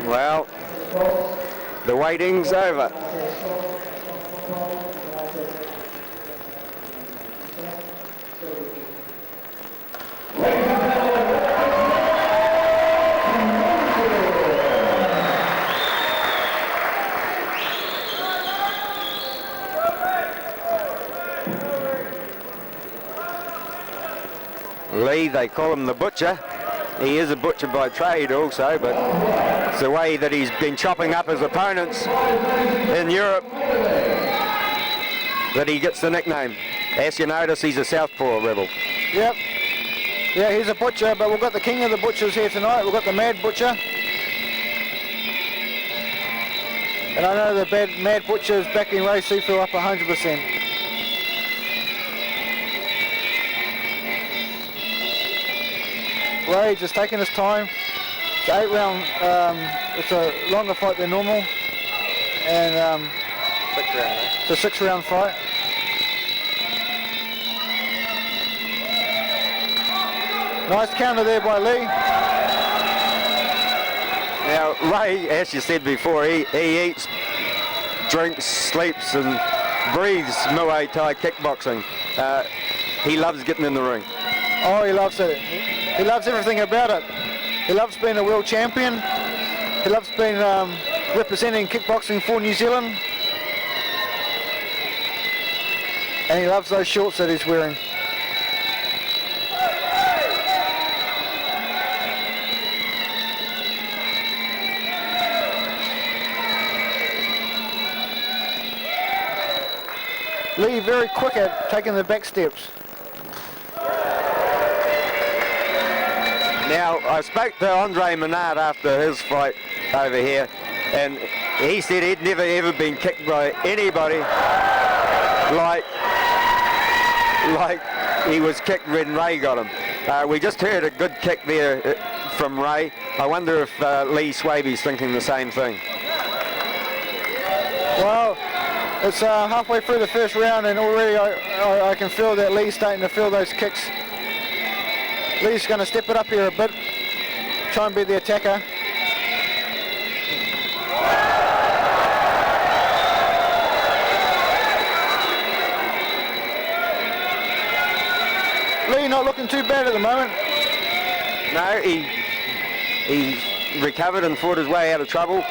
Well, the waiting's over. Lee, they call him the butcher. He is a butcher by trade also, but it's the way that he's been chopping up his opponents in Europe that he gets the nickname. As you notice, he's a southpaw rebel. Yep. Yeah, he's a butcher, but we've got the king of the butchers here tonight. We've got the Mad Butcher. And I know the Mad Butcher is backing Ray SEFO up 100%. Ray just taking his time. It's an 8-round, it's a longer fight than normal. And it's a 6-round fight. Nice counter there by Lee. Now, Ray, as you said before, he eats, drinks, sleeps and breathes Muay Thai kickboxing. He loves getting in the ring. Oh, he loves it. He loves everything about it. He loves being a world champion. He loves being representing kickboxing for New Zealand. And he loves those shorts that he's wearing. Lee very quick at taking the back steps. Now, I spoke to Andre Menard after his fight over here, and he said he'd never ever been kicked by anybody like he was kicked when Ray got him. We just heard a good kick there from Ray. I wonder if LEE SWABY's thinking the same thing. Well, it's halfway through the first round, and already I can feel that Lee's starting to feel those kicks. Lee's going to step it up here a bit, try and be the attacker. Lee not looking too bad at the moment. No, he's recovered and fought his way out of trouble.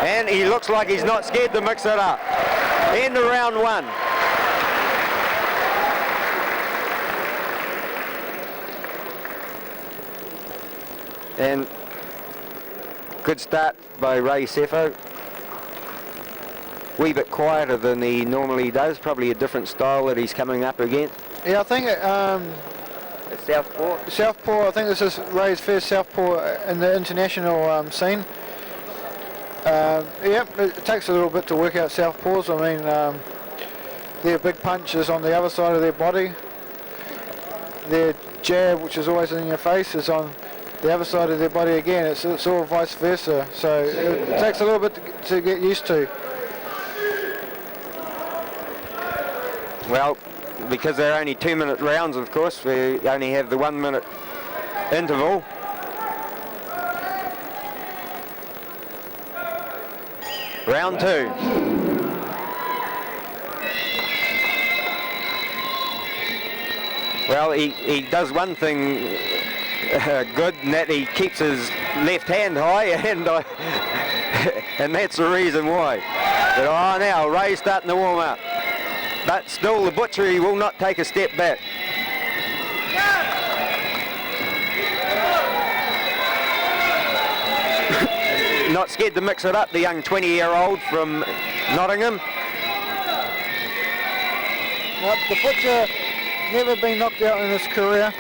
And he looks like he's not scared to mix it up. End of round one. And good start by Ray SEFO. Wee bit quieter than he normally does. Probably a different style that he's coming up against. Yeah, I think A southpaw. Southpaw, I think this is Ray's first southpaw in the international scene. Yep, it takes a little bit to work out southpaws. I mean, their big punch is on the other side of their body. Their jab, which is always in your face, is on the other side of their body again. It's all vice versa. So it takes a little bit to get used to. Well, because they're only 2-minute rounds, of course, we only have the 1 minute interval. Round two. Well, he does one thing good, and that he keeps his left hand high, and that's the reason why. But now Ray's starting to warm up. But still, the butcher, he will not take a step back. Not scared to mix it up, the young 20-year-old from Nottingham. Nope, the butcher never been knocked out in his career.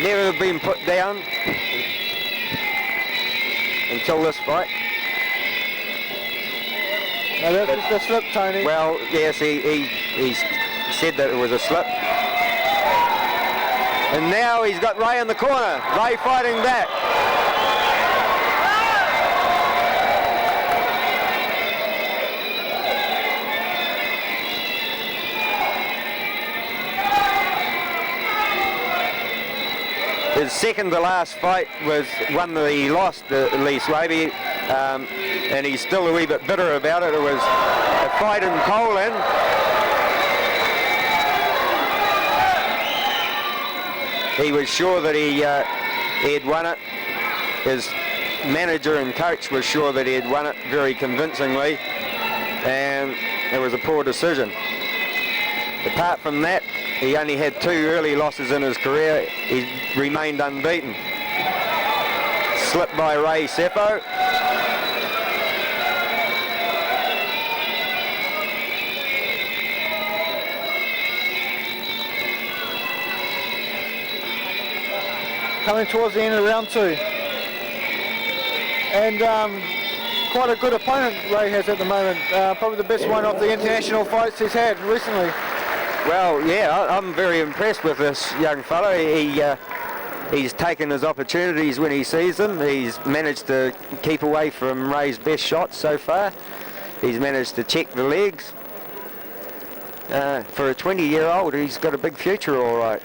Never been put down until this fight. No, that's the slip, Tony. Well, yes, he said that it was a slip. And now he's got Ray in the corner. Ray fighting back. His second to last fight was one that he lost to LEE SWABY, and he's still a wee bit bitter about it. It was a fight in Poland. He was sure that he had won it. His manager and coach was sure that he had won it very convincingly, and it was a poor decision. Apart from that, he only had 2 early losses in his career. He remained unbeaten. Slipped by SEFO. Coming towards the end of round 2. And quite a good opponent Ray has at the moment. Probably the best one of the international fights he's had recently. Well, yeah, I'm very impressed with this young fellow. He's taken his opportunities when he sees them. He's managed to keep away from Ray's best shots so far. He's managed to check the legs. For a 20-year-old, he's got a big future, all right.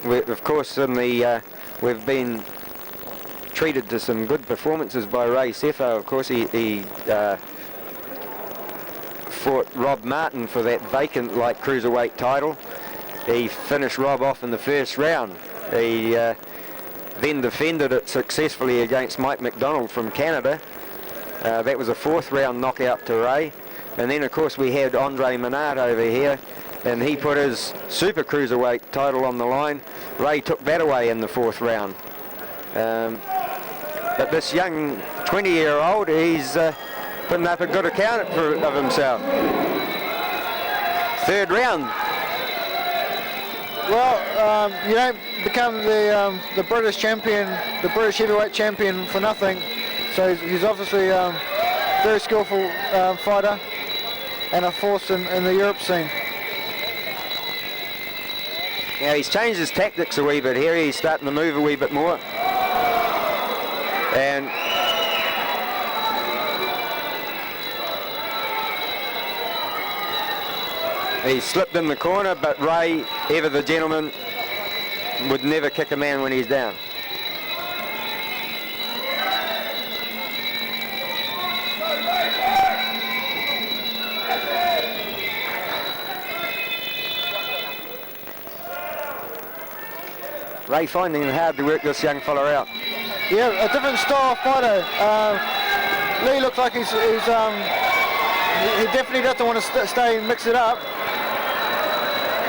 Of course, we've been treated to some good performances by SEFO. Of course, he fought Rob Martin for that vacant light cruiserweight title. He finished Rob off in the first round. He then defended it successfully against Mike McDonald from Canada. That was a 4th round knockout to Ray. And then, of course, we had Andre Menard over here, and he put his super cruiserweight title on the line. Ray took that away in the 4th round. But this young 20-year-old, he's putting up a good account of himself. 3rd round. Well, you don't become the British champion, the British heavyweight champion for nothing. So he's obviously a very skillful fighter and a force in the Europe scene. Yeah, he's changed his tactics a wee bit here. He's starting to move a wee bit more. And he slipped in the corner, but Ray, ever the gentleman, would never kick a man when he's down. Ray finding it hard to work this young fella out. Yeah, a different style of fighter. Lee looks like he definitely doesn't want to stay and mix it up.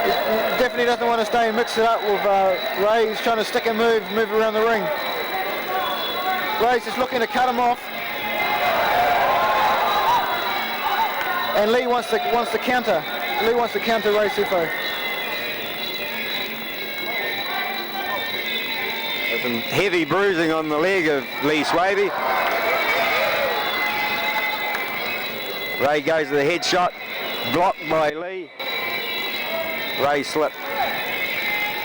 He definitely doesn't want to stay and mix it up with Ray. He's trying to stick and move around the ring. Ray's just looking to cut him off. And Lee wants to counter. Lee wants to counter SEFO. Some heavy bruising on the leg of LEE SWABY. Ray goes to the headshot, blocked by Lee. Ray slipped.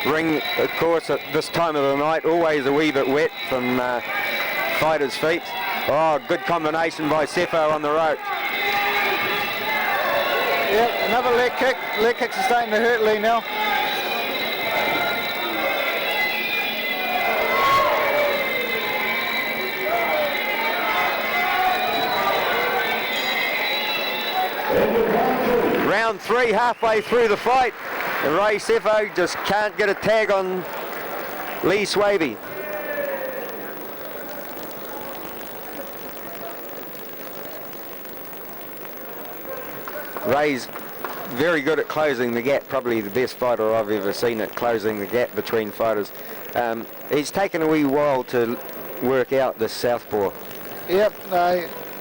Ring, of course, at this time of the night, always a wee bit wet from fighters' feet. Oh, good combination by SEFO on the rope. Yep, another leg kick. Leg kicks are starting to hurt Lee now. Round 3, halfway through the fight, and SEFO just can't get a tag on LEE SWABY. Ray's very good at closing the gap, probably the best fighter I've ever seen at closing the gap between fighters. He's taken a wee while to work out this southpaw. Yep,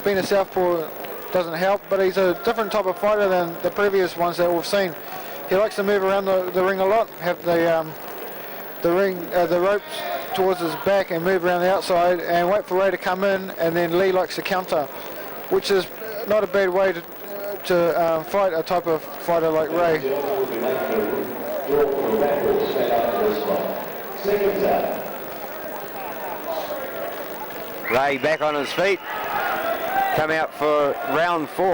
being a southpaw doesn't help, but he's a different type of fighter than the previous ones that we've seen. He likes to move around the ring a lot, have the ropes towards his back and move around the outside and wait for Ray to come in, and then Lee likes to counter, which is not a bad way to fight a type of fighter like Ray. Ray back on his feet. Come out for round 4.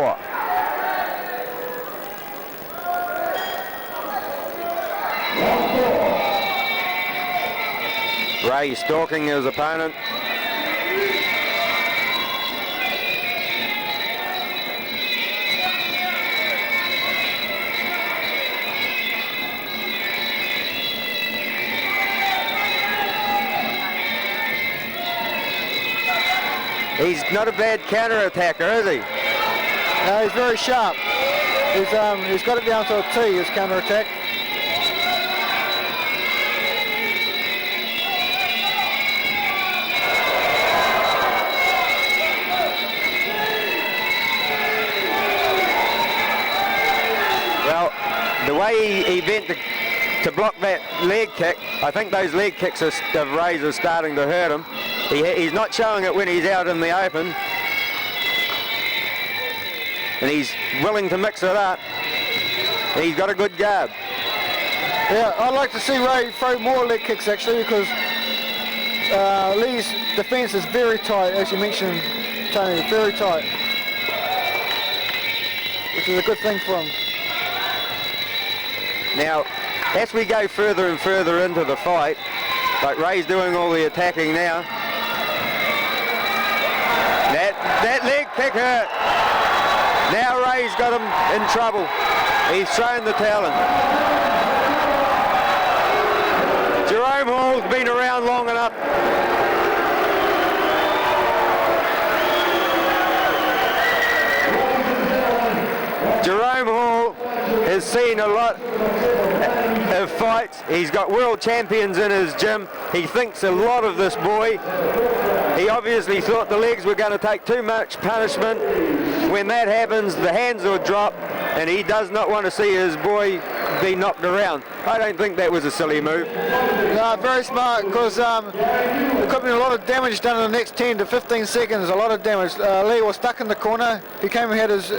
Round 4. Ray stalking his opponent. He's not a bad counter-attacker, is he? No, he's very sharp. He's got it down to a T, his counter-attack. Well, the way he bent to block that leg kick, I think those leg kicks of Ray's are starting to hurt him. He's not showing it when he's out in the open. And he's willing to mix it up. He's got a good guard. Yeah, I'd like to see Ray throw more leg kicks actually, because Lee's defence is very tight, as you mentioned, Tony, very tight. Which is a good thing for him. Now, as we go further and further into the fight, like Ray's doing all the attacking now. That leg kick hurt. Now Ray's got him in trouble. He's thrown the towel in. Jerome Hall's been around long enough. Jerome Hall has seen a lot of fights. He's got world champions in his gym. He thinks a lot of this boy. He obviously thought the legs were going to take too much punishment. When that happens, the hands will drop, and he does not want to see his boy be knocked around. I don't think that was a silly move. No, very smart, because there could have been a lot of damage done in the next 10 to 15 seconds, a lot of damage. Lee was stuck in the corner. He came and had his,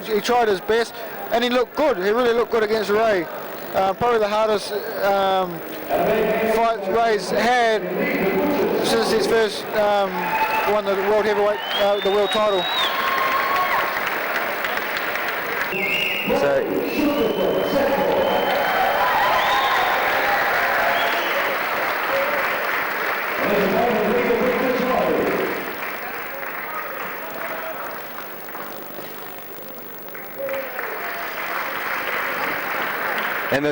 he tried his best, and he looked good. He really looked good against Ray. Probably the hardest fight Ray's had since his first won the world heavyweight, the world title. And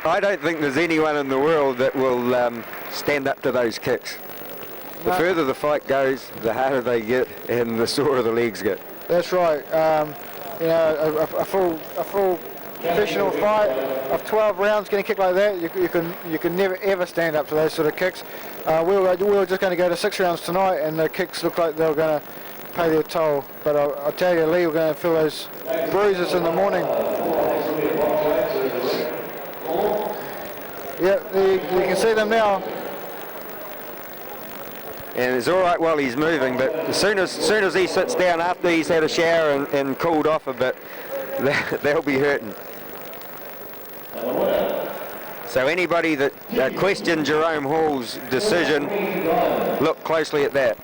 I don't think there's anyone in the world that will stand up to those kicks. The further the fight goes, the harder they get and the sorer the legs get. That's right. A full professional fight of 12 rounds getting kicked like that, you can never ever stand up to those sort of kicks. We were just going to go to 6 rounds tonight, and the kicks looked like they were going to pay their toll. But I'll tell you, Lee, we're going to feel those bruises in the morning. Yeah, you can see them now. And it's all right while he's moving, but as soon as he sits down after he's had a shower and cooled off a bit, they'll be hurting. So anybody that questioned Jerome Hall's decision, look closely at that.